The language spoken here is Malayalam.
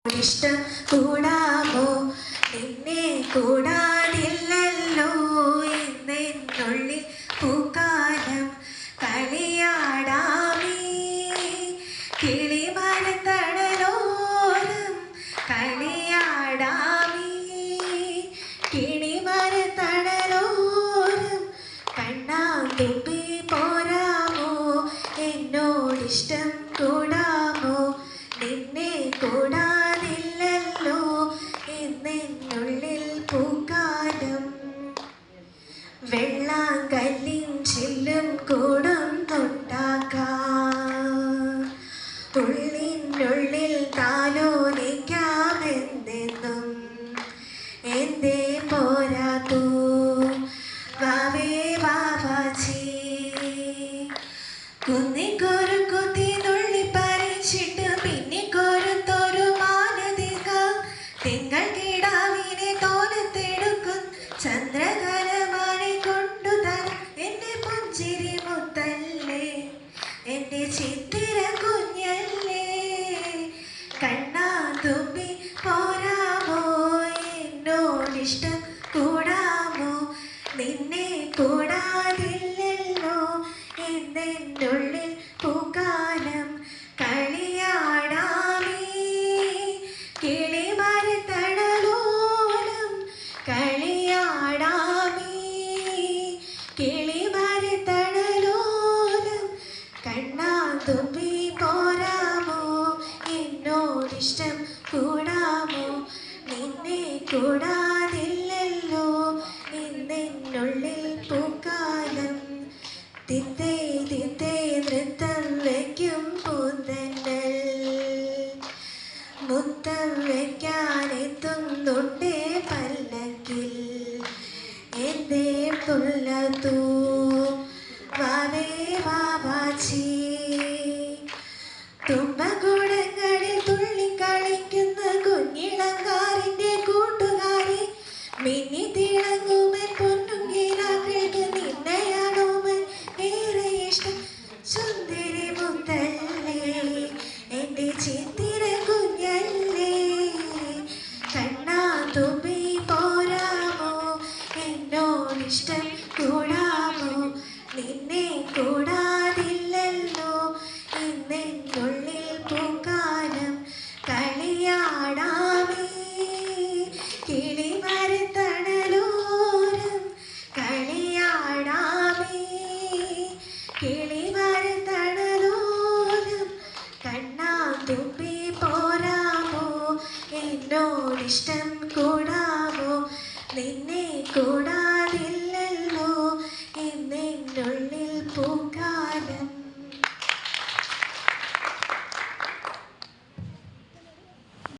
ഇഷ്ടം കൂടാമോ നിന്നെ കൂടാതില്ലല്ലോ എന്നുള്ളിൽ പൂക്കാലം കളിയാടാമേ കിളിമരത്തണലോരം കളിയാടാമേ കിളിമരത്തണലോരം കണ്ണാതുമ്പി പോരാമോ എന്നോടിഷ്ടം കൂടാമോ നിന്നെ കൂടാതില്ലല്ലോ എന്നുള്ളിൽ പൂക്കാലം വെള്ളാങ്കല്ലിൻ ചില്ലും കൂടും തൊണ്ടാക്കാം ഉള്ളിനുള്ളിൽ താലോലിക്കാമെന്നെന്നും എന്തേ പോരാത്തൂ വാവേ വാവാച്ചി കുന്നിക്കൊരു കുത്തി നുള്ളി പറിച്ചിട്ട് പിന്നെ കൊരുത്തൊരു മാനതികം തിങ്കൾ കിടാവിനെ തോലത്തെടുക്കും ചന്ദ്രകലമാനെ കൊണ്ടുതരാം എന്റെ പുഞ്ചിരി മുത്തല്ലേ എന്റെ ചിത്തിര കുഞ്ഞല്ലേ കണ്ണാ തുമ്പി പോരാമോ എന്നോടിഷ്ടം കൂടാമോ നിന്നെ കൂടാതില്ലല്ലോ എന്നുള്ളിൽ പൂക്കാലം കളിയാടാമേ കിളിമരത്തണലോലം കളിയാടാമേ കിളിമരത്തണലോലം കണ്ണാതുമ്പി പോരാമോ എന്നോടിഷ്ടം കൂടാമോ നിന്നെ കൂടാതില്ലല്ലോ എന്നുള്ളിൽ പൂക്കാലം തിത്തേ തിത്തേ നൃത്തം വയ്ക്കും പൂന്തന്നൽ മുത്തം വയ്ക്കാനെത്തുന്നുണ്ടേ പല്ലക്കിൽ എന്തേ തുള്ളതൂ വാവേ വാവാച്ചി തുമ്പകുടങ്ങളിൽ തുള്ളിക്കളിക്കുന്ന കുഞ്ഞിളങ്കാറിന്റെ കൂട്ടുകാരി മിന്നി തിളങ്ങുമൻ പൊന്നുങ്കിലാക്കൾക്ക് നിന്നെയാണോമൻ ഏറെ ഇഷ്ടം സുന്ദരി മുത്തല്ലേ എന്റെ ചിത്തിര കുഞ്ഞല്ലേ കണ്ണാ തുമ്പി പോരാമോ എന്നോടിഷ്ടം കൂടാമോ നിന്നെ കൂടാതില്ലല്ലോ എന്നുള്ളിൽ പൂക്കാലം കളിയാടാമേ കിളിമരത്തണലോരം കളിയാടാമേ കിളിമരത്തണലോരം കണ്ണാതുമ്പി പോരാമോ എന്നോടിഷ്ടം കൂടാമോ നിന്നെ കൂടാ